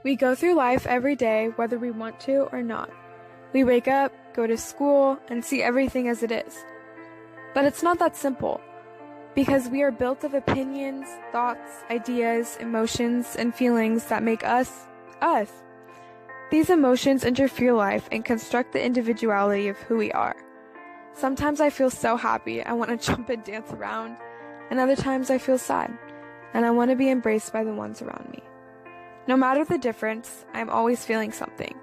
We go through life every day whether we want to or not. We wake up, go to school, and see everything as it is. But it's not that simple, because we are built of opinions, thoughts, ideas, emotions, and feelings that make us, us. These emotions interfere life and construct the individuality of who we are. Sometimes I feel so happy I want to jump and dance around, and other times I feel sad, and I want to be embraced by the ones around me. No matter the difference, I am always feeling something.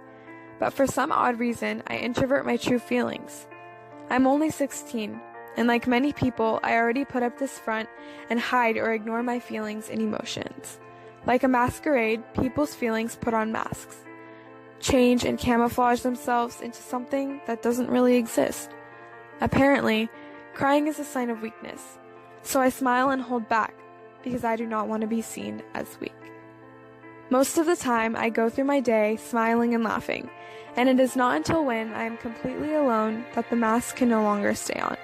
But for some odd reason, I introvert my true feelings. I'm only 16, and like many people, I already put up this front and hide or ignore my feelings and emotions. Like a masquerade, people's feelings put on masks, change and camouflage themselves into something that doesn't really exist. Apparently, crying is a sign of weakness, so I smile and hold back because I do not want to be seen as weak. Most of the time, I go through my day smiling and laughing, and it is not until when I am completely alone that the mask can no longer stay on.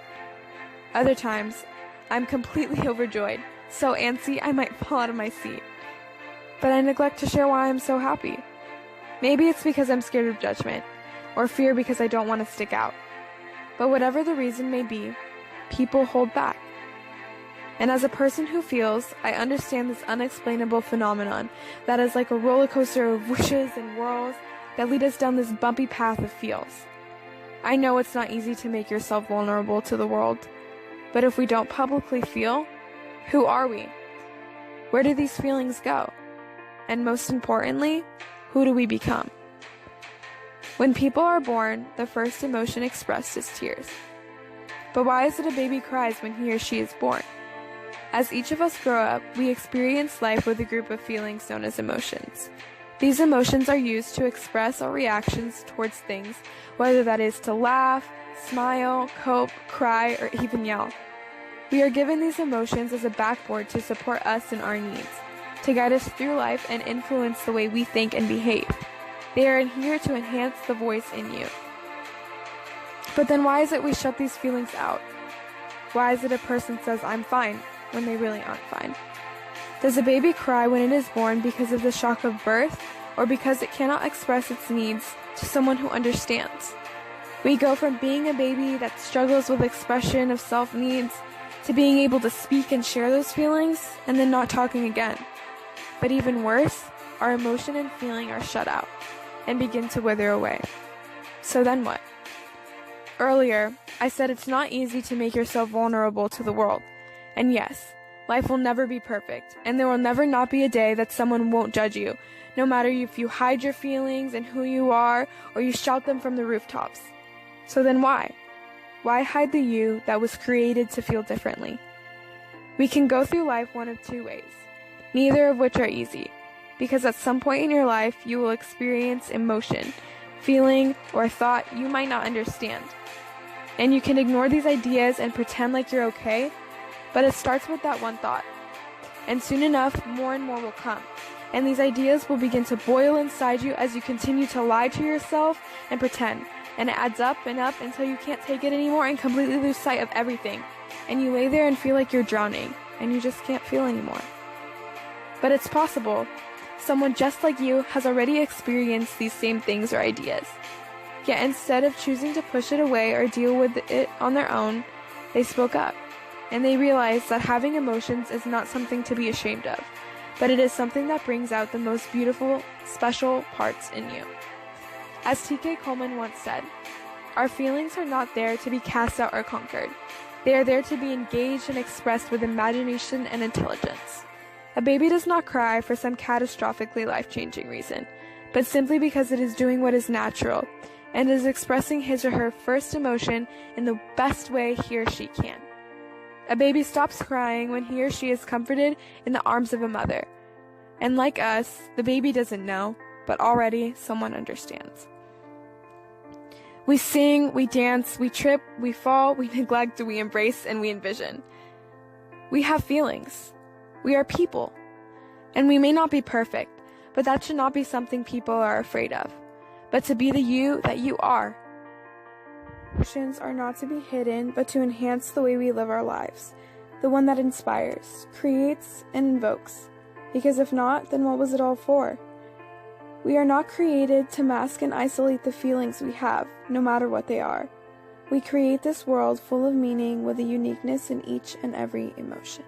Other times, I'm completely overjoyed, so antsy I might fall out of my seat. But I neglect to share why I'm so happy. Maybe it's because I'm scared of judgment, or fear because I don't want to stick out. But whatever the reason may be, people hold back. And as a person who feels, I understand this unexplainable phenomenon that is like a roller coaster of wishes and whirls that lead us down this bumpy path of feels. I know it's not easy to make yourself vulnerable to the world, but if we don't publicly feel, who are we? Where do these feelings go? And most importantly, who do we become? When people are born, the first emotion expressed is tears. But why is it a baby cries when he or she is born? As each of us grow up, we experience life with a group of feelings known as emotions. These emotions are used to express our reactions towards things, whether that is to laugh, smile, cope, cry, or even yell. We are given these emotions as a backboard to support us and our needs, to guide us through life and influence the way we think and behave. They are here to enhance the voice in you. But then why is it we shut these feelings out? Why is it a person says, "I'm fine," when they really aren't fine? Does a baby cry when it is born because of the shock of birth, or because it cannot express its needs to someone who understands? We go from being a baby that struggles with expression of self-needs to being able to speak and share those feelings, and then not talking again. But even worse, our emotion and feeling are shut out and begin to wither away. So then what? Earlier, I said it's not easy to make yourself vulnerable to the world. And yes, life will never be perfect, and there will never not be a day that someone won't judge you, no matter if you hide your feelings and who you are, or you shout them from the rooftops. So then why? Why hide the you that was created to feel differently? We can go through life one of two ways, neither of which are easy, because at some point in your life you will experience emotion, feeling, or thought you might not understand. And you can ignore these ideas and pretend like you're okay, but it starts with that one thought. And soon enough, more and more will come. And these ideas will begin to boil inside you as you continue to lie to yourself and pretend. And it adds up and up until you can't take it anymore and completely lose sight of everything. And you lay there and feel like you're drowning, and you just can't feel anymore. But it's possible. Someone just like you has already experienced these same things or ideas. Yet instead of choosing to push it away or deal with it on their own, they spoke up. And they realized that having emotions is not something to be ashamed of, but it is something that brings out the most beautiful, special parts in you. As T.K. Coleman once said, our feelings are not there to be cast out or conquered. They are there to be engaged and expressed with imagination and intelligence. A baby does not cry for some catastrophically life-changing reason, but simply because it is doing what is natural and is expressing his or her first emotion in the best way he or she can. A baby stops crying when he or she is comforted in the arms of a mother. And like us, the baby doesn't know, but already someone understands. We sing, we dance, we trip, we fall, we neglect, we embrace, and we envision. We have feelings. We are people. And we may not be perfect, but that should not be something people are afraid of, but to be the you that you are. Emotions are not to be hidden, but to enhance the way we live our lives, the one that inspires, creates, and invokes. Because if not, then what was it all for? We are not created to mask and isolate the feelings we have, no matter what they are. We create this world full of meaning with a uniqueness in each and every emotion.